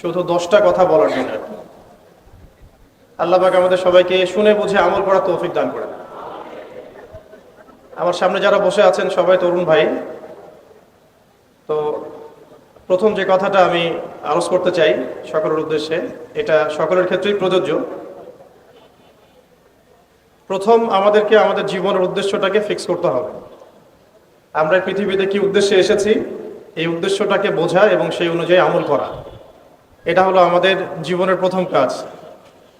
শুধু 10টা কথা বলার জন্য। আল্লাহ পাক আমাদের সবাইকে শুনে বুঝে আমল করার তৌফিক দান করেন। আমার সামনে যারা বসে আছেন সবাই তরুণ ভাই। তো প্রথম যে কথাটা আমি আরজ করতে চাই সকলের উদ্দেশ্যে, এটা সকলের ক্ষেত্রেই প্রযোজ্য। প্রথম আমাদেরকে আমাদের জীবনের উদ্দেশ্যটাকে ফিক্স করতে হবে। আমরা পৃথিবীতে কি উদ্দেশ্যে এসেছি, এই উদ্দেশ্যটাকে বোঝা এবং সেই অনুযায়ী আমল করা, এটা হলো আমাদের জীবনের প্রথম কাজ।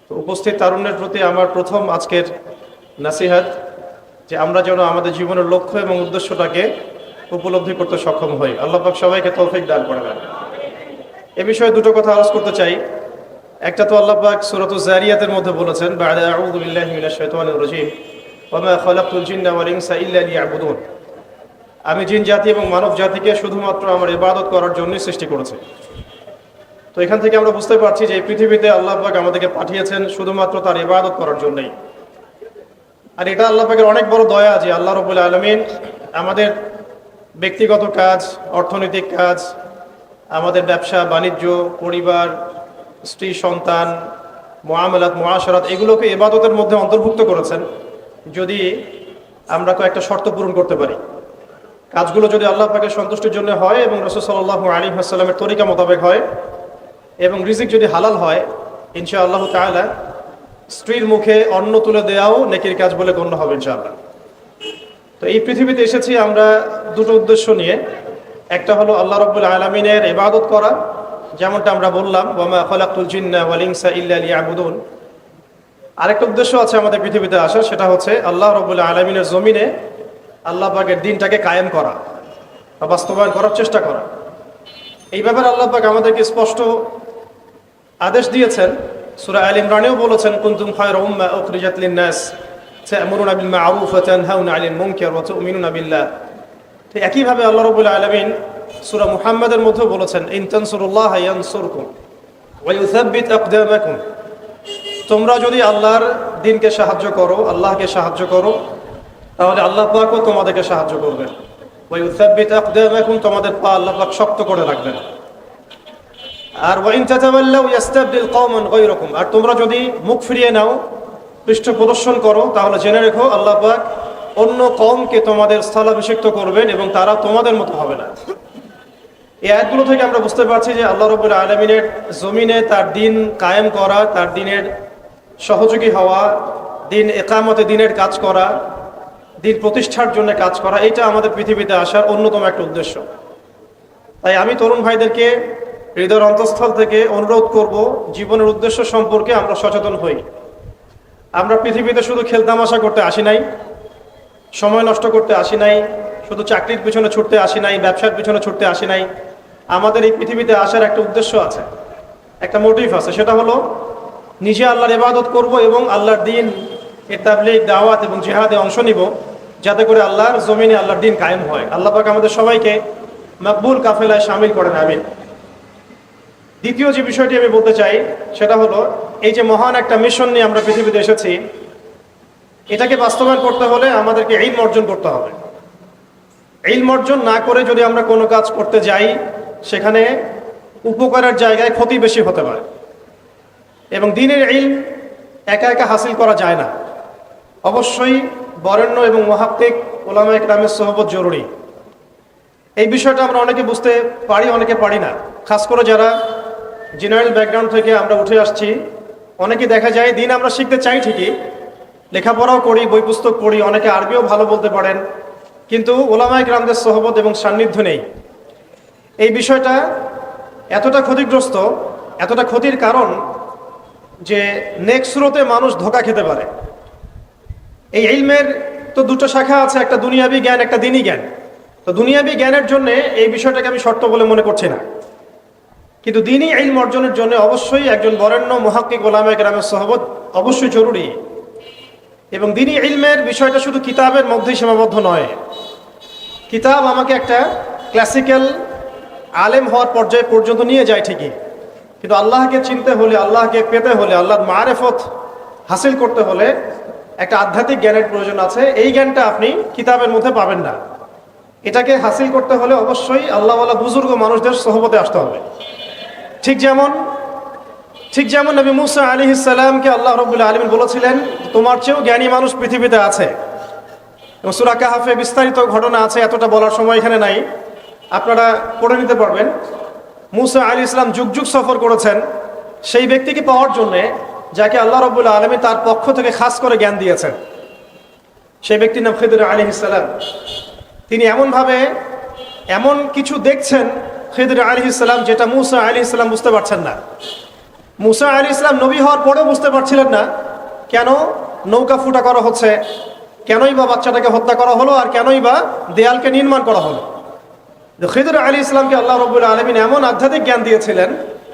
তো উপস্থিত তারুণ্যের প্রতি আমার প্রথম আজকের নাসিহাত যে আমরা যেন আমাদের জীবনের লক্ষ্য এবং উদ্দেশ্যটাকে উপলব্ধি করতে সক্ষম হই। আল্লাহ পাক সবাইকে তৌফিক দান করেন। এ বিষয়ে দুটো কথা আলোচনা করতে চাই। একটা তো আল্লাহ পাক সূরাতুজ জারিয়াতের মধ্যে বলেছেন, বা'দা আউযু বিল্লাহি মিনাশ শাইতানির রাজীম, ওয়া মা খালাকতুল জিন্না ওয়াল ইনসা ইল্লা লিয়াবুদুন। আমি জিন জাতি এবং মানব জাতিকে শুধুমাত্র আমার ইবাদত করার জন্যই সৃষ্টি করেছি। তো এখান থেকে আমরা বুঝতে পারছি যে এই পৃথিবীতে আল্লাহ পাক আমাদেরকে পাঠিয়েছেন শুধুমাত্র তার ইবাদত করার জন্যই। আর এটা আল্লাহ পাকের অনেক বড় দয়া যে আল্লাহ রাব্বুল আলামিন আমাদের ব্যক্তিগত কাজ, অর্থনৈতিক কাজ, আমাদের ব্যবসা বাণিজ্য, পরিবার, স্ত্রী সন্তান, মুআমালাত মুআশারাত, এগুলোকে ইবাদতের মধ্যে অন্তর্ভুক্ত করেছেন যদি আমরা কয়েকটা শর্ত পূরণ করতে পারি। কাজগুলো যদি আল্লাহ পাকের সন্তুষ্টির জন্য হয় এবং রাসূল সাল্লাল্লাহু আলাইহি ওয়াসাল্লামের তরিকা মোতাবেক হয় এবং রিজিক যদি হালাল হয়, ইনশাআল্লাহ তাআলা স্ত্রীর মুখে অন্ন তুলে দেওয়াও নেকির কাজ বলে গণ্য হবে ইনশাআল্লাহ। তো এই পৃথিবীতে এসেছি আমরা দুটো উদ্দেশ্য নিয়ে। একটা হলো আল্লাহ রাব্বুল আলামিনের ইবাদত করা, যেমনটা আমরা বললাম, ওয়া মা খালাকতুল জিন্না ওয়াল ইনসা ইল্লা লিয়াবুদুন। আরেকটা উদ্দেশ্য আছে আমাদের পৃথিবীতে আসার, সেটা হচ্ছে আল্লাহ রাব্বুল আলামিনের জমিনে আল্লাহ পাকের দ্বীনটাকে কায়েম করা বা বাস্তবায়ন করার চেষ্টা করা। এই ব্যাপারে আল্লাহ পাক আমাদেরকে স্পষ্ট আদেশ দিয়েছেন। সূরা আল ইমরানেও বলেছেন, কুনতুম খায়রা উম্মাহ উখরিজাত লিন-নাস তা'মুরুনা বিল মা'রুফ ওয়া তানহাউনা 'আনিল মুনকার ওয়া তু'মিনুনা বিল্লাহ। ঠিক একইভাবে আল্লাহ রাব্বুল আলামিন সূরা মুহাম্মাদের মধ্যেও বলেছেন, ইন তানসুরুল্লাহা ইয়ানসুরকুম ওয়া ইউসাব্বিত আকদামাকুম। তোমরা যদি আল্লাহর দ্বীনকে সাহায্য করো, আল্লাহকে সাহায্য করো, তাহলে আল্লাহ পাকও তোমাদেরকে সাহায্য করবেন। ওয়া ইউসাব্বিত আকদামাকুম, তোমাদের পা আল্লাহ পাক শক্ত করে রাখবেন। আর ওয়া ইন তাতাওয়াল্লাউ ইস্তাবদিল কওমান গায়রাকুম, আর তোমরা যদি মুখ ফিরিয়ে নাও, পৃষ্ঠ প্রদর্শন করো, তাহলে জেনে রেখো আল্লাহ পাক অন্য কওমকে তোমাদের স্থলাভিষিক্ত করবেন এবং তারা তোমাদের মতো হবে না। এই আয়াতগুলো থেকে আমরা বুঝতে পারছি যে আল্লাহ রাব্বুল আলামিনের জমিনে তার দ্বীন কায়েম করা, তার দ্বীনের সহযোগী হওয়া, দ্বীন ইকামতে দ্বীনের কাজ করা, দ্বীন প্রতিষ্ঠার জন্য কাজ করা, এটা আমাদের পৃথিবীতে আসার অন্যতম একটা উদ্দেশ্য। তাই আমি তরুণ ভাইদেরকে হৃদয়ের অন্তঃস্থল থেকে অনুরোধ করব, জীবনের উদ্দেশ্য সম্পর্কে আমরা সচেতন হই। আমরা পৃথিবীতে শুধু খেলতামাশা করতে আসি নাই, সময় নষ্ট করতে আসি নাই, শুধু চাকরির পিছনে ছুটতে আসি নাই, ব্যবসার পিছনে ছুটতে আসি নাই। আমাদের এই পৃথিবীতে আসার একটা উদ্দেশ্য আছে, একটা মোটিভ আছে। সেটা হলো নিজে আল্লাহর ইবাদত করব এবং আল্লাহর দ্বীন এর তাবলীগ, দাওয়াত এবং জিহাদে অংশ নিব, যাতে করে আল্লাহর জমিনে আল্লাহর দ্বীন কায়েম হয়। আল্লাহ পাক আমাদের সবাইকে মকবুল কাফেলায় শামিল করেন, আমিন। দ্বিতীয় যে বিষয়টি আমি বলতে চাই সেটা হলো, এই যে মহান একটা মিশন নিয়ে আমরা পৃথিবীতে এসেছি, এটাকে বাস্তবায়ন করতে হলে আমাদেরকে ইলম অর্জন করতে হবে। ইলম অর্জন না করে যদি আমরা কোনো কাজ করতে যাই, সেখানে উপকারের জায়গায় ক্ষতি বেশি হতে পারে। এবং দ্বীনের ইলম একা একা হাসিল করা যায় না, অবশ্যই বরেণ্য এবং মুহাক্কিক উলামায়ে কেরামের সোহবত জরুরি। এই বিষয়টা আমরা অনেকে বুঝতে পারি, অনেকে পারি না। খাস করে যারা জেনারেল ব্যাকগ্রাউন্ড থেকে আমরা উঠে আসছি, অনেকে দেখা যায় দ্বীন আমরা শিখতে চাই ঠিকই, লেখাপড়াও করি, বই পুস্তক পড়ি, অনেকে আরবিও ভালো বলতে পারেন, কিন্তু উলামায়ে কেরামদের সোহবত এবং সান্নিধ্য নেই। এই বিষয়টা এতটা ক্ষতিগ্রস্ত, এতটা ক্ষতির কারণ যে নেক্সট স্রোতে মানুষ ধোঁকা খেতে পারে। এই ইলমের তো দুটো শাখা আছে, একটা দুনিয়াবি জ্ঞান, একটা দ্বীনি জ্ঞান। তো দুনিয়াবি জ্ঞানের জন্য এই বিষয়টাকে আমি শর্ত বলে মনে করছি না, কিন্তু দ্বীনি ইলম অর্জনের জন্য অবশ্যই একজন বরেণ্য মুহাক্কিক উলামায়ে কেরামের সোহবত অবশ্যই জরুরি। এবং দ্বীনি ইলমের বিষয়টা শুধু কিতাবের মধ্যেই সীমাবদ্ধ নয়। কিতাব আমাকে একটা ক্লাসিক্যাল আলেম হওয়ার পর্যায়ে পর্যন্ত নিয়ে যায় ঠিকই, কিন্তু আল্লাহকে চিনতে হলে, আল্লাহকে পেতে হলে, আল্লাহর মারেফত হাসিল করতে হলে একটা আধ্যাত্মিক জ্ঞানের প্রয়োজন আছে। এই জ্ঞানটা আপনি কিতাবের মধ্যে পাবেন না। এটাকে হাসিল করতে হলে অবশ্যই আল্লাহওয়ালা বুজুর্গ মানুষদের সোহবতে আসতে হবে। ঠিক যেমন নবী মুসা আলাইহিস সালামকে আল্লাহ রাব্বুল আলামিন বলেছিলেন তোমার চেয়েও জ্ঞানী মানুষ পৃথিবীতে আছে। এবং সূরা কাহফে বিস্তারিত ঘটনা আছে, এতটা বলার সময় এখানে নাই, আপনারা পড়ে নিতে পারবেন। মুসা আলাইহিস সালাম যুগ যুগ সফর করেছেন সেই ব্যক্তিকে পাওয়ার জন্যে যাকে আল্লাহ রাব্বুল আলামিন তার পক্ষ থেকে খাস করে জ্ঞান দিয়েছেন। সেই ব্যক্তির নাম খিদর আলাইহিস সালাম। তিনি এমন কিছু দেখছেন খিদর আলাইহিস সালাম যেটা মুসা আলাইহিস সালাম বুঝতে পারছেন না। মুসা আলাইহিস সালাম নবী হওয়ার পরেও বুঝতে পারছিলেন না কেন নৌকা ফুটা করা হচ্ছে, কেনই বা বাচ্চাটাকে হত্যা করা হলো, আর কেনই বা দেয়ালকে নির্মাণ করা হলো। খিদর আলাইহিস সালামকে আল্লাহ রাব্বুল আলামিন এমন আধ্যাত্মিক জ্ঞান দিয়েছিলেন,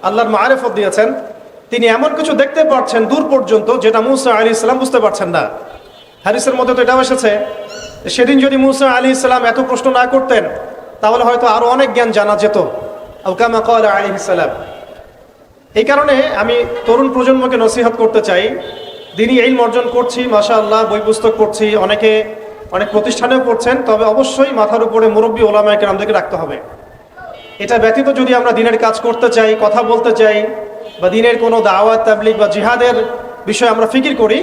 আল্লাহর মারিফত দিয়েছেন, তিনি এমন কিছু দেখতে পাচ্ছেন দূর পর্যন্ত যেটা মুসা আলাইহিস সালাম বুঝতে পারছেন না। হাদিসের মধ্যে তো এটাও এসেছে সেদিন যদি মুসা আলাইহিস সালাম এত প্রশ্ন না করতেন তাহলে হয়তো আরো অনেক জ্ঞান জানা যেত। আও কামা ক্বালা আলাইহিস সালাম। এই কারণে আমি তরুণ প্রজন্মকে নসিহত করতে চাই, দিনই ইলম অর্জন করছি, মাশাআল্লাহ, বই পুস্তক পড়ছি, অনেকে অনেক প্রতিষ্ঠানেও পড়ছেন, তবে অবশ্যই মাথার উপরে মুরব্বী ওলামায়ে কেরামদেরকে রাখতে হবে। এটা ব্যতীত যদি আমরা দিনের কাজ করতে চাই, কথা বলতে চাই, বা দিনের কোনো দাওয়াত তাবলীগ বা জিহাদের বিষয়ে আমরা ফিকির করি,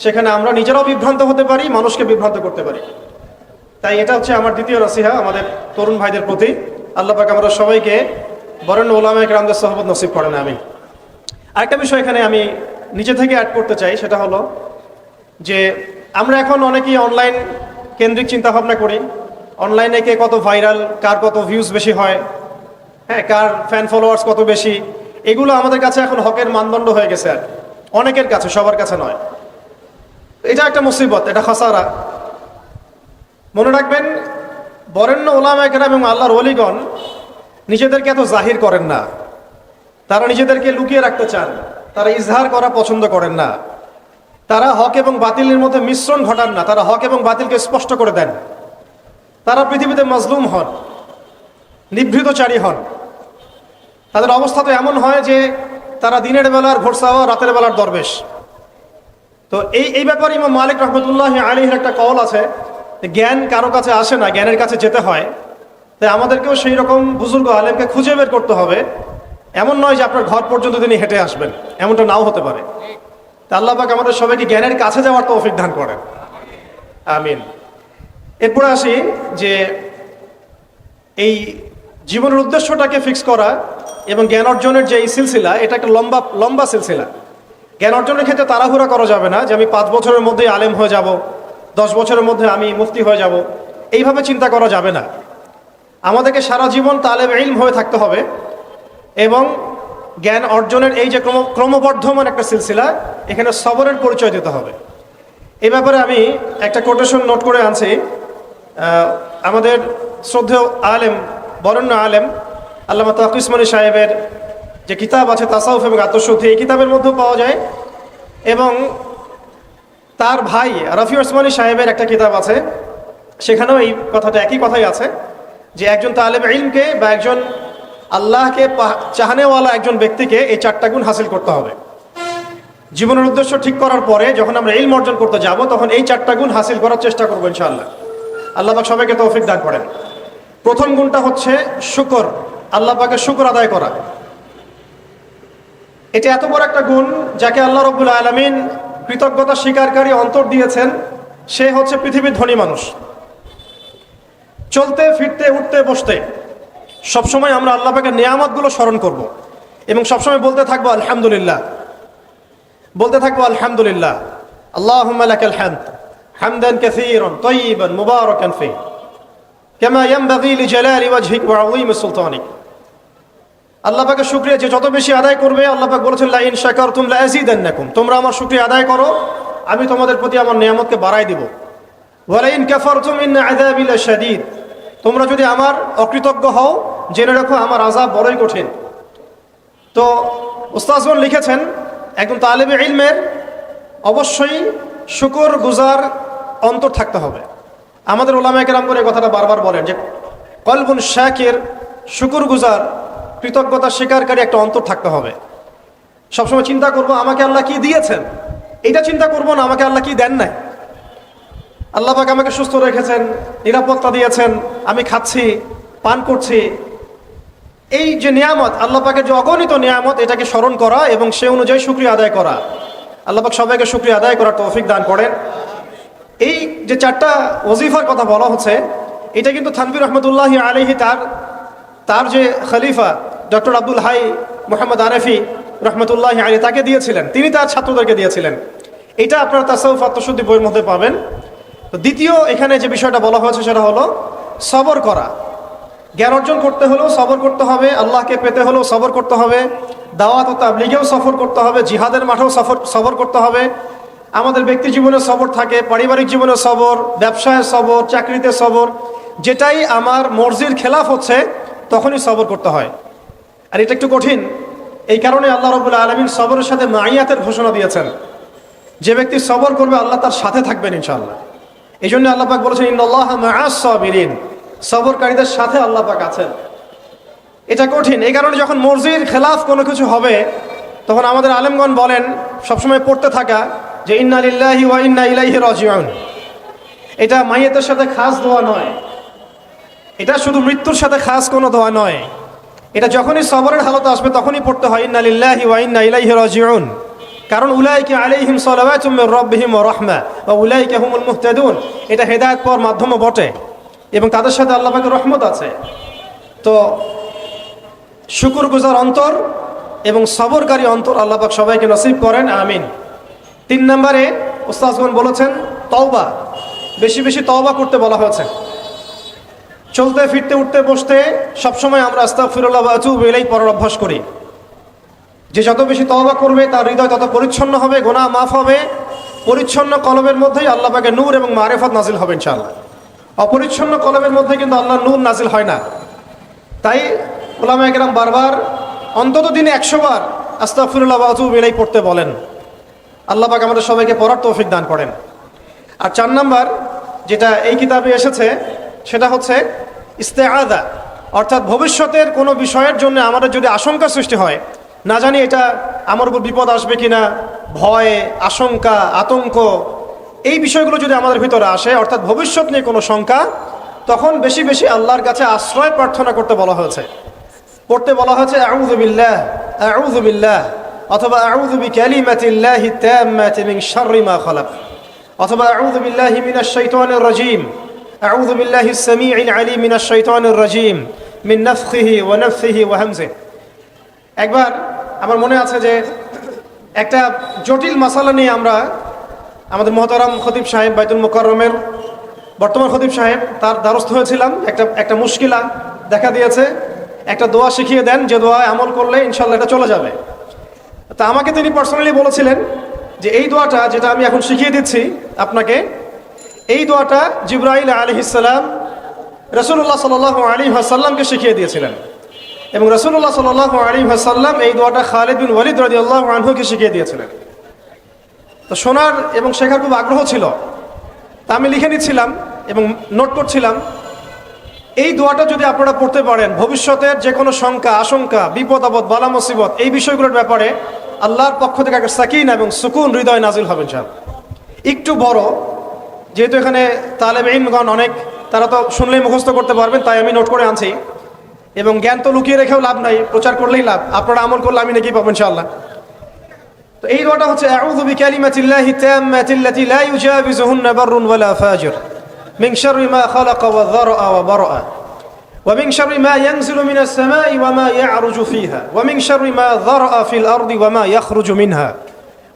সেখানে আমরা নিজেরাও বিভ্রান্ত হতে পারি, মানুষকে বিভ্রান্ত করতে পারি। তাই এটা হচ্ছে আমার দ্বিতীয় নসিহা আমাদের তরুণ ভাইদের প্রতি। আল্লাহ পাক আমরা সবাইকে বরেণ্য ওলামায়ে কেরামদের সোহবত নসিব করেন। আমি আরেকটা বিষয় এখানে আমি নিজে থেকে অ্যাড করতে চাই, সেটা হলো যে আমরা এখন অনেকেই অনলাইন কেন্দ্রিক চিন্তা ভাবনা করি। অনলাইনে কে কত ভাইরাল, কার কত ভিউজ বেশি হয়, হ্যাঁ, কার ফ্যান ফলোয়ার্স কত বেশি, এগুলো আমাদের কাছে এখন হকের মানদণ্ড হয়ে গেছে। আর অনেকের কাছে, সবার কাছে নয়। এটা একটা মুসিবত, এটা খাসারা। মনে রাখবেন, বরেণ্য ওলামায়ে কেরাম এবং আল্লাহর ওলিগণ নিজেদেরকে এত জাহির করেন না, তারা নিজেদেরকে লুকিয়ে রাখতে চান, তারা ইজহার করা পছন্দ করেন না, তারা হক এবং বাতিলের মধ্যে মিশ্রণ ঘটান না, তারা হক এবং বাতিলকে স্পষ্ট করে দেন। তারা পৃথিবীতে মাজলুম হন, নিভৃতচারী হন। তাদের অবস্থা তো এমন হয় যে তারা দিনের বেলার ঘোড়সাওয়া, রাতের বেলার দরবেশ। তো এই ব্যাপারে ইমাম মালিক রহমতুল্লাহ আলাইহির একটা কওল আছে, জ্ঞান কারো কাছে আসে না, জ্ঞানের কাছে যেতে হয়। তাই আমাদেরকেও সেই রকম বুজুর্গ আলেমকে খুঁজে বের করতে হবে। এমন নয় যে আপনার ঘর পর্যন্ত তিনি হেঁটে আসবেন, এমনটা নাও হতে পারে। তা আল্লাহ পাক আমাদের সবাইকে জ্ঞানের কাছে যাওয়ার তৌফিক দান করেন, আমিন। এরপরে আসি যে এই জীবনের উদ্দেশ্যটাকে ফিক্স করা এবং জ্ঞান অর্জনের যে এই সিলসিলা, এটা একটা লম্বা সিলসিলা। জ্ঞান অর্জনের ক্ষেত্রে তাড়াহুড়া করা যাবে না যে আমি 5 বছরের মধ্যেই আলেম হয়ে যাব, 10 বছরের মধ্যে আমি মুফতি হয়ে যাব, এইভাবে চিন্তা করা যাবে না। আমাদেরকে সারা জীবন তালেব ইলম হয়ে থাকতে হবে এবং জ্ঞান অর্জনের এই যে ক্রমবর্ধমান একটা সিলসিলা, এখানে সবরের পরিচয় দিতে হবে। এই ব্যাপারে আমি একটা কোটেশন নোট করে আনছি। আমাদের শ্রদ্ধেয় আলেম, বরেণ্য আলেম আল্লামা তাকি উসমানী সাহেবের যে কিতাব আছে তাসাউফ এবং আত্মশুদ্ধি, এই কিতাবের মধ্যেও পাওয়া যায়। এবং তার ভাই রফি উসমানী সাহেবের একটা কিতাব আছে, সেখানেও এই কথাটা, একই কথাই আছে যে একজন তালেব ইলমকে বা একজন আল্লাহকে চাহানেওয়ালা একজন ব্যক্তিকে এই 4টা গুণ হাসিল করতে হবে। জীবনের উদ্দেশ্য ঠিক করার পরে যখন আমরা ইলম অর্জন করতে যাব, তখন এই 4টা গুণ হাসিল করার চেষ্টা করবো ইনশাআল্লাহ। আল্লাহ পাক সবাইকে তৌফিক দান করেন। প্রথম গুণটা হচ্ছে শুকর, আল্লাহ পাকের শুকর আদায় করা। এটা এত বড় একটা গুণ যাকে আল্লাহ রাব্বুল আলামিন কৃতজ্ঞতা স্বীকারকারী অন্তর দিয়েছেন, সে হচ্ছে পৃথিবীর ধনী মানুষ। চলতে ফিরতে উঠতে বসতে সবসময় আমরা আল্লাহ পাকের নিয়ামতগুলো স্মরণ করব এবং সবসময় বলতে থাকবো আলহামদুলিল্লাহ, বলতে থাকবো আলহামদুলিল্লাহ। আল্লাহুম্মা লাকাল হামদ হামদান কাসীরান তাইয়িবান মুবারাকান ফীহি কামা ইয়ানবাগী লিজালালি ওয়াজহিক ওয়া আযীমি সুলতানিক। আল্লাহ পাকের শুকরিয়া যে যত বেশি আদায় করবে, আল্লাহ পাক বলেছেন লা ইন শাকারতুম লা আযীদান্নাকুম, তোমরা আমার শুকরিয়া আদায় করো, আমি তোমাদের প্রতি আমার নিয়ামতকে বাড়াই দিব। ওয়া লা ইন কাফারতুম ইন্না আযাবি লাশাদীদ, তোমরা যদি আমার অকৃতজ্ঞ হও, জেনে রাখো আমার আযাব বড়ই কঠিন। তো উস্তাদগণ লিখেছেন একজন তালেবে ইলমের অবশ্যই শুকর গুজার অন্তর থাকতে হবে। আমাদের ওলামায়ে কেরামগণ এই কথাটা বারবার বলেন যে কলবুন শাকির, শুকর গুজার, কৃতজ্ঞতা স্বীকারকারী একটা অন্তর থাকতে হবে। সবসময় চিন্তা করবো আমাকে আল্লাহ কি দিয়েছেন, এটা চিন্তা করবো না আমাকে আল্লাহ কি দেন নাই। আল্লাহ পাক আমাকে সুস্থ রেখেছেন, নিরাপত্তা দিয়েছেন, আমি খাচ্ছি, পান করছি, এই যে নিয়ামত, আল্লাহ পাকের যে অগণিত নিয়ামত, এটাকে স্মরণ করা এবং সে অনুযায়ী শুকরিয়া আদায় করা। আল্লাহ পাক সবাইকে শুকরিয়া আদায় করার তৌফিক দান করেন। এই যে চারটা ওজিফার কথা বলা হচ্ছে, এটা কিন্তু থানভী রহমতুল্লাহি আলাইহি তার যে খলিফা ডক্টর আব্দুল হাই মোহাম্মদ আরেফি রহমতুল্লাহি আলাইহি তাকে দিয়েছিলেন, তিনি তার ছাত্রদেরকে দিয়েছিলেন। এটা আপনারা তাসাউফ আত্মশুদ্ধি বইয়ের মধ্যে পাবেন। তো দ্বিতীয় এখানে যে বিষয়টা বলা হয়েছে সেটা হলো সবর করা। জ্ঞান অর্জন করতে হলেও সবর করতে হবে, আল্লাহকে পেতে হলেও সবর করতে হবে, দাওয়াত ও তাবলীগেও সফর করতে হবে, জিহাদের মাঠেও সবর করতে হবে। আমাদের ব্যক্তি জীবনে সবর থাকে, পারিবারিক জীবনে সবর, ব্যবসায় সবর, চাকরিতে সবর। যেটাই আমার মর্জির খেলাফ হচ্ছে তখনই সবর করতে হয়। আর এটা একটু কঠিন, এই কারণে আল্লাহ রাব্বুল আলামিন সবরের সাথে মাইয়াতের ঘোষণা দিয়েছেন। যে ব্যক্তি সবর করবে আল্লাহ তার সাথে থাকবেন ইনশাআল্লাহ। এই জন্য আল্লাহ পাক বলেছেন ইন্নাল্লাহা মাআস সাবিরিন, সবরকারীদের সাথে আল্লাহ পাক আছেন। এটা কঠিন, এই কারণে যখন মর্জির খেলাফ কোনো কিছু হবে তখন আমাদের আলেমগণ বলেন সবসময় পড়তে থাকা যে ইন্না লিল্লাহি ওয়া ইন্না ইলাইহি রাজিউন। এটা মাইয়াতের সাথে খাস দোয়া নয়, এটা শুধু মৃত্যুর সাথে খাস কোনো দোয়া নয়, এটা যখনই সবরের হালত আসবে তখনই পড়তে হয় ইন্না লিল্লাহি ওয়া ইন্না ইলাইহি রাজিউন। কারণ উলাইকা আলাইহিম সালাওয়াতুম মির রাব্বিহিম ওয়া রাহমা ওয়া উলাইকা হুমুল মুহতাদুন। এটা হেদায়েত পাওয়ার মাধ্যমও বটে এবং তাদের সাথে আল্লাহ পাকের রহমত আছে। তো শুকরগুজার অন্তর এবং সবরকারী অন্তর আল্লাহ পাক সবাইকে নসিব করেন, আমিন। 3 নম্বরে উস্তাদগণ বলেছেন তওবা, বেশি বেশি তওবা করতে বলা হয়েছে। চলতে ফিরতে উঠতে বসতে সবসময় আমরা আস্তাগফিরুল্লাহ ওয়া আতুবু ইলাইহি পড়ার অভ্যাস করি। যে যত বেশি তওবা করবে তার হৃদয় তত পরিচ্ছন্ন হবে, গুনাহ মাফ হবে। পরিচ্ছন্ন কলবের মধ্যেই আল্লাহ পাকের নূর এবং মারিফত নাজিল হবে ইনশাআল্লাহ। অপরিচ্ছন্ন কলবের মধ্যে কিন্তু আল্লাহর নূর নাজিল হয় না। তাই উলামায়ে কেরাম বারবার অন্তত দিনে 100 বার আস্তাগফিরুল্লাহ ওয়া আতুবু ইলাইহি পড়তে বলেন। আল্লাহ পাক আমাদের সবাইকে পড়ার তৌফিক দান করেন। আর 4 নাম্বার যেটা এই কিতাবে এসেছে সেটা হচ্ছে ইস্তেআযা, অর্থাৎ ভবিষ্যতের কোনো বিষয়ের জন্য আমাদের যদি আশঙ্কা সৃষ্টি হয়, না জানি এটা আমার উপর বিপদ আসবে কিনা, ভয়, আশঙ্কা, আতঙ্ক, এই বিষয়গুলো যদি আমাদের ভিতরে আসে, অর্থাৎ ভবিষ্যৎ নিয়ে কোনো শঙ্কা, তখন বেশি বেশি আল্লাহর কাছে আশ্রয় প্রার্থনা করতে বলা হয়েছে। পড়তে বলা হয়েছে আউযু বিল্লাহ, আউযু বিল্লাহ, অথবা আউযু বিকালিমাতিল্লাহি তাম্মাতি মিন শাররি মা খালাক, অথবা আউযু বিল্লাহি মিনাশ শাইতানির রাজীম, আউযু বিল্লাহিস সামিউল আলীম মিনাশ শাইতানির রাজীম মিন নাফখিহি ওয়া নাফসিহি ওয়া হামজিহি। একবার আমার মনে আছে যে একটা জটিল মাসালা নিয়ে আমরা আমাদের মহতারাম খতিব সাহেব বাইতুল মুকাররমের বর্তমান খতিব সাহেব তার দ্বারস্থ হয়েছিলাম। একটা মুশকিলা দেখা দিয়েছে, একটা দোয়া শিখিয়ে দেন যে দোয়ায় আমল করলে ইনশাল্লাহ এটা চলে যাবে। তা আমাকে তিনি পার্সোনালি বলেছিলেন যে এই দোয়াটা যেটা আমি এখন শিখিয়ে দিচ্ছি আপনাকে, এই দোয়াটা জিবরাইল আলাইহিস সালাম রাসূলুল্লাহ সাল্লাল্লাহু আলাইহি ওয়াসাল্লামকে শিখিয়ে দিয়েছিলেন এবং রাসূলুল্লাহ সাল্লাল্লাহু আলাইহি ওয়াসাল্লাম এই দোয়াটা খালিদ বিন ওয়ালিদ রাদিয়াল্লাহু আনহুকে শিখিয়ে দিয়েছিলেন। তো শোনার এবং শেখার খুব আগ্রহ ছিল, তা আমি লিখে নিচ্ছিলাম এবং নোট করছিলাম। এই দোয়াটা যদি আপনারা পড়তে পারেন, ভবিষ্যতের যে কোনো শঙ্কা, আশঙ্কা, বিপদ আপদ, বালা মুসিবত, এই বিষয়গুলোর ব্যাপারে আল্লাহর পক্ষ থেকে একটা সাকিনা এবং সুকুন হৃদয় নাজিল হবে ইনশাআল্লাহ। একটু বড়, যেহেতু এখানে তালেব ইলমগণ অনেক, তারা তো শুনলেই মুখস্থ করতে পারবেন, তাই আমি নোট করে আনছি। এবং জ্ঞান তো লুকিয়ে রেখেও লাভ নাই, প্রচার করলেই লাভ, আপনারা আমল করলে আমি নাকি পাবো ইনশাআল্লাহ। তো এই দোয়াটা হচ্ছে আউযু বিকালিমাতিল্লাহি তাম্মাতিল্লাতি লা ইউজাবিজুহুন্না বাররুন ওয়ালা ফাজির মিন শাররি মা খালাকা ওয়া যারআ ওয়া বারআ ওয়া মিন শাররি মা ইয়ানজিলু মিনাস সামাই ওয়া মা ইয়া'রুজু ফিহা ওয়া মিন শাররি মা যারআ ফিল আরদি ওয়া মা ইয়াখরুজু মিনহা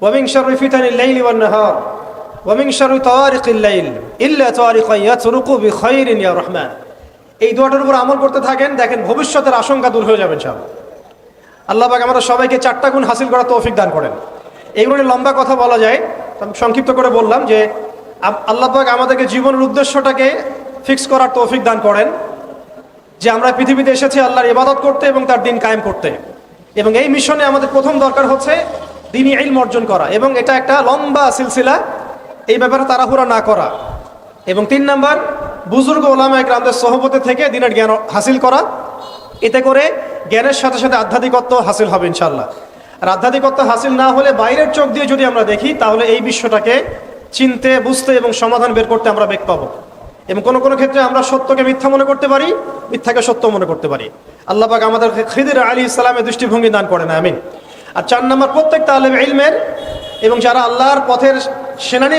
ওয়া মিন শাররি ফিতানিল লাইলি ওয়ান নাহার ওয়া মিন শাররি তাওয়ারিকিল লাইল ইল্লা তাওয়ারিকান ইয়াতরুকু বিখাইরিন ইয়া রাহমান। এই দোয়াটার উপর আমল করতে থাকেন, দেখেন ভবিষ্যতের আশঙ্কা দূর হয়ে যাবে ইনশাআল্লাহ। আল্লাহ পাক আমাদের সবাইকে 4টা গুণ হাসিল করার তৌফিক দান করেন। এইগুলো নিয়ে লম্বা কথা বলা যায়, সংক্ষিপ্ত করে বললাম যে আল্লাহ পাক আমাদেরকে জীবনের উদ্দেশ্যটাকে ফিক্স করার তৌফিক দান করেন, যে আমরা পৃথিবীতে এসেছি আল্লাহর ইবাদত করতে এবং তার দিন কায়েম করতে। এবং এই মিশনে আমাদের প্রথম দরকার হচ্ছে দ্বীনি ইলম অর্জন করা, এবং এটা একটা লম্বা সিলসিলা, এই ব্যাপারে তাড়াহুড়া না করা। এবং 3 নাম্বার, বুজুর্গ ওলামায়ে কেরামদের সোহবতে থেকে দিনের জ্ঞান হাসিল করা। এতে করে জ্ঞানের সাথে সাথে আধ্যাত্মিকত্ব হাসিল হবে ইনশাআল্লাহ। আর আধ্যাত্মিকত্ব হাসিল না হলে বাইরের চোখ দিয়ে যদি আমরা দেখি, তাহলে এই বিশ্বটাকে চিনতে, বুঝতে এবং সমাধান বের করতে আমরা বেগ পাবো। এবং কোনো কোনো ক্ষেত্রে আমরা সত্যকে মিথ্যা মনে করতে পারি, মিথ্যাকে সত্য মনে করতে পারি। আল্লাহ পাক আমাদেরকে খিদির আলাইহিস সালামের দৃষ্টিভঙ্গি দান করেন, আমিন। আর 4 নম্বর, প্রত্যেক তালেব ইলমের এবং যারা আল্লাহর পথের সেনানী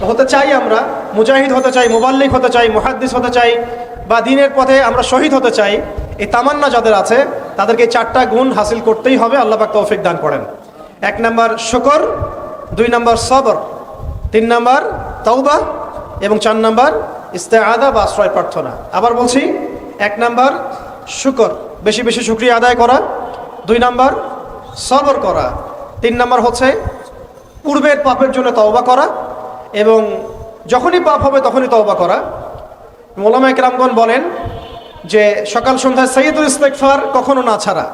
হতে চাই, আমরা মুজাহিদ হতে চাই, মুবাল্লিগ হতে চাই, মুহাদ্দিস হতে চাই, বা দ্বীনের পথে আমরা শহীদ হতে চাই, এই তামান্না যাদের আছে তাদেরকে এই 4টা গুণ হাসিল করতেই হবে। আল্লাহ পাক তৌফিক দান করেন। 1 নম্বর শুকর, 2 নম্বর সবর, 3 নম্বর তাওবা এবং 4 নম্বর ইস্তেআদা বা আশ্রয় প্রার্থনা। আবার বলছি, 1 নম্বর শুকর, বেশি বেশি শুকরিয়া আদায় করা, 2 নম্বর সবর করা, 3 নম্বর হচ্ছে পূর্বের পাপের জন্য তওবা করা, এবং যখনই পাপ হবে তখনই তওবা করা। ওলামায়ে কেরামগণ বলেন যে সকাল সন্ধ্যায় সাইয়্যিদুল ইস্তিগফার কখনো না ছাড়া,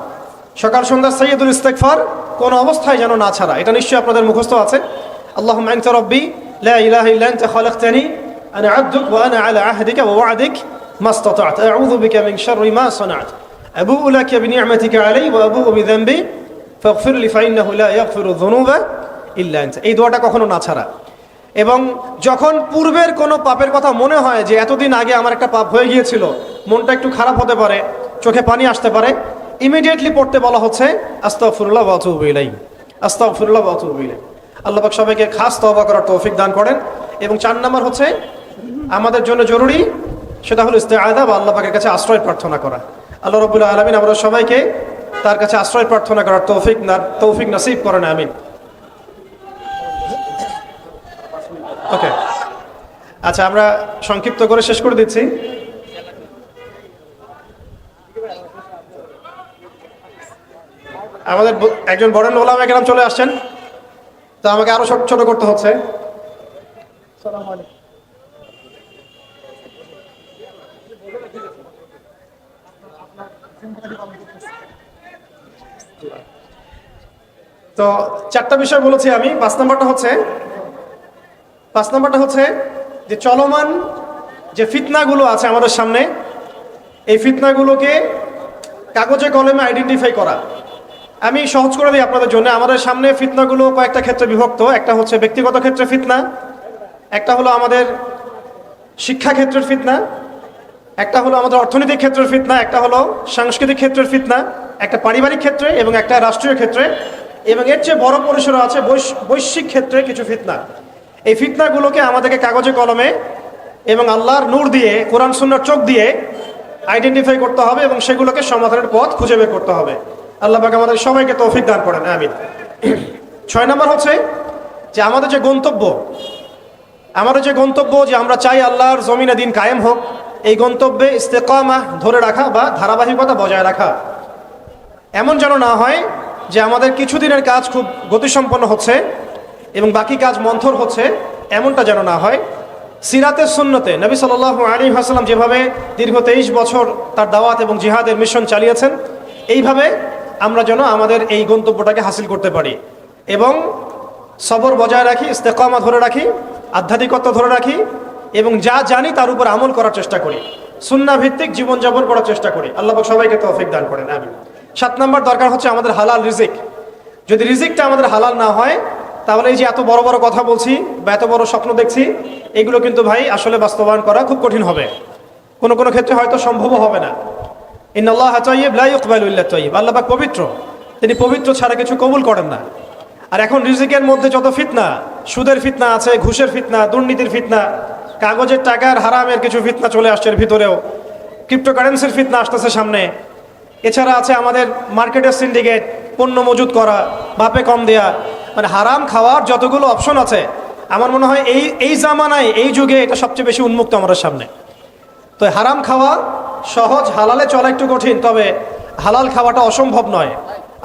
সকাল সন্ধ্যায় সাইয়্যিদুল ইস্তিগফার কোনো অবস্থায় যেন না ছাড়া। এটা নিশ্চয়ই আপনাদের মুখস্থ আছে। আল্লাহুম্মা আনতা রাব্বি লা ইলাহা ইল্লা আনতা খালাকতানি আনা আবদুক ওয়া আনা আলা আহদিকা ওয়া ওয়া'দিক মাস্তাতা'তু আউযু বিকা মিন শাররি মা সানা'তু আবু'ু লাকা বিনি'মাতিকা আলাইয়া ওয়া আবু'ু বিযানবি ফাগফির লি ফাইন্নাহু লা ইয়াগফিরু যুনুবা ইল্লা আনতা। এই দোয়াটা কখনো না ছাড়া। এবং যখন পূর্বের কোনো পাপের কথা মনে হয় যে এতদিন আগে আমার একটা পাপ হয়ে গিয়েছিল, মনটা একটু খারাপ হতে পারে, চোখে পানি আসতে পারে, ইমিডিয়েটলি পড়তে বলা হচ্ছে আস্তাগফিরুল্লাহ ওয়া আতুবু ইলাইহি, আস্তাগফিরুল্লাহ ওয়া আতুবু ইলাইহি। আল্লাহ পাক সবাইকে খাস তওবা করার তৌফিক দান করেন। এবং 4 নম্বর হচ্ছে আমাদের জন্য জরুরি, সেটা হলো ইস্তেআদা বা আল্লাহ পাকের কাছে আশ্রয় প্রার্থনা করা। আল্লাহ রাব্বুল আলামিন আমরা সবাইকে তার কাছে আশ্রয় প্রার্থনা করার তৌফিক নসিব করেন, আমিন। ওকে, আচ্ছা, আমরা সংক্ষিপ্ত করে শেষ করে দিচ্ছি। আমাদের একজন বরেণ্য ওলামায়ে কেরাম চলে আসছেন, তো আমাকে আরো ছোট করতে হচ্ছে। তো 4টা বিষয় বলেছি আমি। 5 নম্বরটা হচ্ছে যে চলমান যে ফিতনাগুলো আছে আমাদের সামনে, এই ফিতনাগুলোকে কাগজে কলমে আইডেন্টিফাই করা। আমি সহজ করে দিই আপনাদের জন্য। আমাদের সামনে ফিতনাগুলো কয়েকটা ক্ষেত্রে বিভক্ত। একটা হচ্ছে ব্যক্তিগত ক্ষেত্রে ফিতনা, একটা হলো আমাদের শিক্ষা ক্ষেত্রের ফিতনা, একটা হলো আমাদের অর্থনৈতিক ক্ষেত্রের ফিতনা, একটা হলো সাংস্কৃতিক ক্ষেত্রের ফিতনা, একটা পারিবারিক ক্ষেত্রে এবং একটা রাষ্ট্রীয় ক্ষেত্রে, এবং এর চেয়ে বড় পরিসরে আছে বৈশ্বিক ক্ষেত্রে কিছু ফিতনা। এই ফিতনাগুলোকে আমাদেরকে কাগজে কলমে এবং আল্লাহর নূর দিয়ে, কোরআন সুন্নাহর চোখ দিয়ে আইডেন্টিফাই করতে হবে এবং সেগুলোকে সমাধানের পথ খুঁজে বের করতে হবে। আল্লাহ পাক আমাদের সবাইকে তৌফিক দান করেন, আমিন। 6 নম্বর হচ্ছে যে আমাদের যে গন্তব্য যে আমরা চাই আল্লাহর জমিনে দিন কায়েম হোক, এই গন্তব্যে ইস্তেকামা ধরে রাখা বা ধারাবাহিকতা বজায় রাখা। এমন যেন না হয় যে আমাদের কিছুদিনের কাজ খুব গতিসম্পন্ন হচ্ছে এবং বাকি কাজ মন্থর হচ্ছে, এমনটা যেন না হয়। সিরাতের সুন্নতে নবী সাল্লাল্লাহু আলাইহি ওয়াসাল্লাম যেভাবে দীর্ঘ 23 বছর তার দাওয়াত এবং জিহাদের মিশন চালিয়েছেন, এইভাবে আমরা যেন আমাদের এই গন্তব্যটাকে হাসিল করতে পারি এবং সবর বজায় রাখি, ইস্তেকামা ধরে রাখি, আধ্যাত্মিকতা ধরে রাখি এবং যা জানি তার উপর আমল করার চেষ্টা করি, সুন্নাহ ভিত্তিক জীবনযাপন করার চেষ্টা করি। আল্লাহ পাক সবাইকে তৌফিক দান করেন, আমিন। 7 নম্বর দরকার হচ্ছে আমাদের হালাল রিজিক। যদি রিজিকটা আমাদের হালাল না হয়, তাহলে এই যে এত বড় বড় কথা বলছি বা এত বড় স্বপ্ন দেখছি, এগুলো কিন্তু ভাই আসলে বাস্তবায়ন করা খুব কঠিন হবে। কোনো কোনো ক্ষেত্রে হয়তো সম্ভবও হবে না। ইন্নাল্লাহা তাইয়্যিব লা ইকবালু ইল্লা তাইয়্যিব। আল্লাহ পাক পবিত্র, তিনি পবিত্র ছাড়া কিছু কবুল করেন না। আর এখন রিজিকের মধ্যে যত ফিতনা, সুদের ফিতনা আছে, ঘুষের ফিতনা, দুর্নীতির ফিতনা, কাগজের টাকার হারামের কিছু ফিতনা চলে আসছে এর ভিতরেও, ক্রিপ্টোকারেন্সির ফিতনা আসতেছে সামনে। এছাড়া আছে আমাদের মার্কেটের সিন্ডিকেট, পণ্য মজুত করা, মাপে কম দেয়া, মানে হারাম খাওয়ার যতগুলো অপশন আছে, আমার মনে হয় এই জামানায়, এই যুগে এটা সবচেয়ে বেশি উন্মুক্ত আমাদের সামনে। তো হারাম খাওয়া সহজ, হালালে চলা একটু কঠিন, তবে হালাল খাওয়াটা অসম্ভব নয়।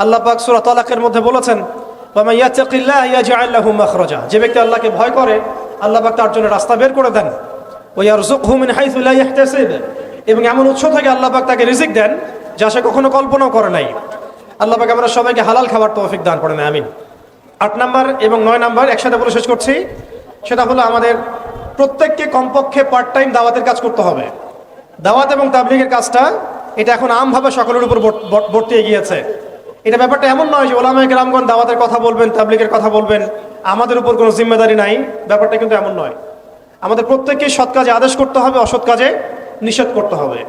আল্লাহ পাক সূরা তালাকের মধ্যে বলেছেন, ওয়া মান ইয়াত্তাকিল্লাহ ইয়াজআল লাহু মাখরাজা। যে ব্যক্তি আল্লাহকে ভয় করে, আল্লাহ পাক তার জন্য রাস্তা বের করে দেন। ওয়া ইয়ারযুকহু মিন হাইথু লা ইয়াহতাসিব। এবং এমন উৎস থেকে আল্লাহ পাক তাকে রিজিক দেন যা সে কখনো কল্পনাও করে নাই। আল্লাহ পাক আমরা সবাইকে হালাল খাবার তৌফিক দান করেন, আমিন। 8 নম্বর এবং 9 নম্বর একসাথে বলে শেষ করছি। সেটা হলো আমাদের প্রত্যেককে কমপক্ষে পার্ট টাইম দাওয়াতের কাজ করতে হবে। দাওয়াত এবং তাবলীগের কাজটা এটা এখন আমভাবে সকলের উপর বর্তিয়ে গিয়েছে। এটা ব্যাপারটা এমন নয় যে ওলামায়ে কেরামগণ দাওয়াতের কথা বলবেন, তাবলীগের কথা বলবেন, আমাদের উপর কোনো জিম্মেদারি নাই। ব্যাপারটা কিন্তু এমন নয়। আমাদের প্রত্যেককে সৎ কাজে আদেশ করতে হবে, অসৎ কাজে নিষেধ করতে হবে।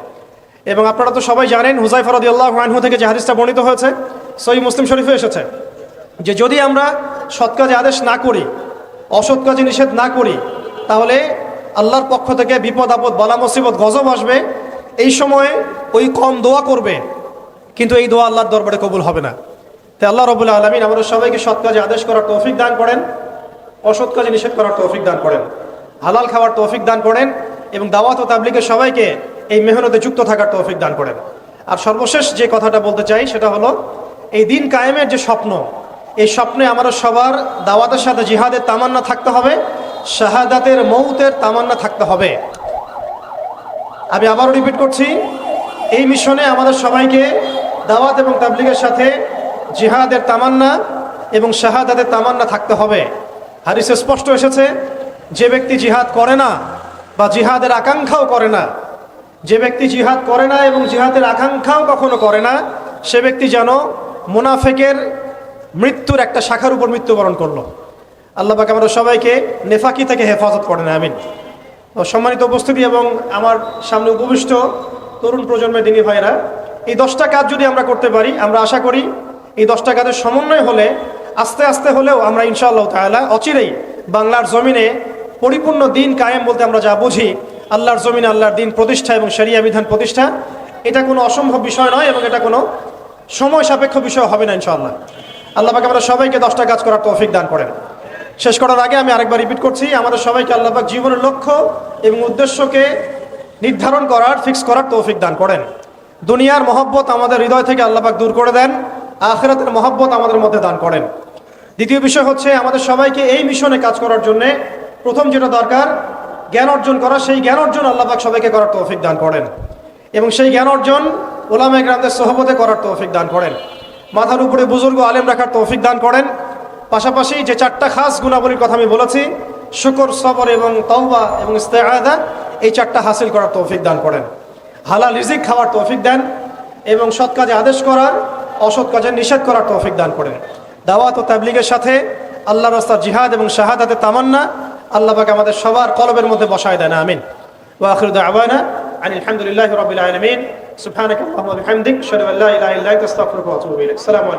এবং আপনারা তো সবাই জানেন হুযায়ফা রাদিয়াল্লাহু আনহু থেকে যে হাদিসটা বর্ণিত হয়েছে সহিহ মুসলিম শরীফে এসেছে যে যদি আমরা সৎ কাজে আদেশ না করি, অসৎ কাজে নিষেধ না করি, তাহলে আল্লাহর পক্ষ থেকে বিপদ আপদ বালা মুসিবত গজব আসবে। এই সময় ওই কম দোয়া করবে, কিন্তু এই দোয়া আল্লাহর দরবারে কবুল হবে না। তাই আল্লাহ রাব্বুল আলামিন আমাদের সবাইকে সৎ কাজে আদেশ করার তৌফিক দান করেন, অসৎ কাজে নিষেধ করার তৌফিক দান করেন, হালাল খাওয়ার তৌফিক দান করেন এবং দাওয়াত ও তাবলীগের সবাইকে এই মেহনতে যুক্ত থাকার তৌফিক দান করেন। আর সর্বশেষ যে কথাটা বলতে চাই সেটা হলো এই দিন কায়েমের যে স্বপ্ন, এই স্বপ্নে আমাদের সবার দাওয়াতের সাথে জিহাদের তামান্না থাকতে হবে, শাহাদাতের মৌতের তামান্না থাকতে হবে। আমি আবারও রিপিট করছি, এই মিশনে আমাদের সবাইকে দাওয়াত এবং তাবলীগের সাথে জিহাদের তামান্না এবং শাহাদাতের তামান্না থাকতে হবে। হাদিসে স্পষ্ট এসেছে যে ব্যক্তি জিহাদ করে না বা জিহাদের আকাঙ্ক্ষাও করে না, যে ব্যক্তি জিহাদ করে না এবং জিহাদের আকাঙ্ক্ষাও কখনো করে না, সে ব্যক্তি যেন মুনাফিকের মৃত্যুর একটা শাখার উপর মৃত্যুবরণ করলো। আল্লাহ পাক আমাদের সবাইকে নেফাকি থেকে হেফাজত করেন, আমিন। সম্মানিত উপস্থিতি এবং আমার সামনে উপবিষ্ট তরুণ প্রজন্মের দিনী ভাইরা, এই 10টা কাজ যদি আমরা করতে পারি, আমরা আশা করি এই 10টা কাজের সমন্বয় হলে আস্তে আস্তে হলেও আমরা ইনশাআল্লাহ তাআলা অচিরেই বাংলার জমিনে পরিপূর্ণ দিন কায়েম বলতে আমরা যা বুঝি, আল্লাহর জমিনে আল্লাহর দিন প্রতিষ্ঠা এবং শরিয়া বিধান প্রতিষ্ঠা, এটা কোনো অসম্ভব বিষয় নয় এবং এটা কোনো সময় সাপেক্ষ বিষয় হবে না ইনশাআল্লাহ। আল্লাহ পাক আমরা সবাইকে 10টা কাজ করার তৌফিক দান করেন। শেষ করার আগে আমি আরেকবার রিপিট করছি, আমাদের সবাইকে আল্লাহ পাক জীবনের লক্ষ্য এবং উদ্দেশ্যকে নির্ধারণ করার, ফিক্স করার তৌফিক দান করেন। দুনিয়ার মহব্বত আমাদের হৃদয় থেকে আল্লাহ পাক দূর করে দেন, আখিরাতের মহব্বত আমাদের মধ্যে দান করেন। দ্বিতীয় বিষয় হচ্ছে আমাদের সবাইকে এই মিশনে কাজ করার জন্য প্রথম যেটা দরকার জ্ঞান অর্জন করা, সেই জ্ঞান অর্জন আল্লাহ পাক সবাইকে করার তৌফিক দান করেন এবং সেই জ্ঞান অর্জন উলামায়ে কেরামদের সোহবতে করার তৌফিক দান করেন। মাথার উপরে বুজুর্গ আলেম রাখার তৌফিক দান করেন। পাশাপাশি যে 4টা খাস গুণাবলীর কথা আমি বলেছি, শুকর, সবর এবং তাওবা এবং ইস্তেআদা, এই 4টা হাসিল করার তৌফিক দান করেন। হালাল রিজিক খাওয়ার তৌফিক দেন এবং সৎ কাজে আদেশ করার, অসৎ কাজে নিষেধ করার তৌফিক দান করেন। দাওয়াত ও তাবলীগের সাথে আল্লাহর রাস্তায় জিহাদ এবং শাহাদাতের তামান্না আল্লাহ পাক আমাদের সবার কলবের মধ্যে বসায় দেন, আমিন। ওয়া আখিরু দাওয়ানা আনিল হামদুলিল্লাহি রাব্বিল আলামিন। সুবহানাকাল্লাহুম্মা ওয়া বিহামদিক, আশহাদু আল্লা ইলাহা ইল্লা আনতা, আস্তাগফিরুকা ওয়া আতুবু ইলাইক। আসসালামু আলাইকুম।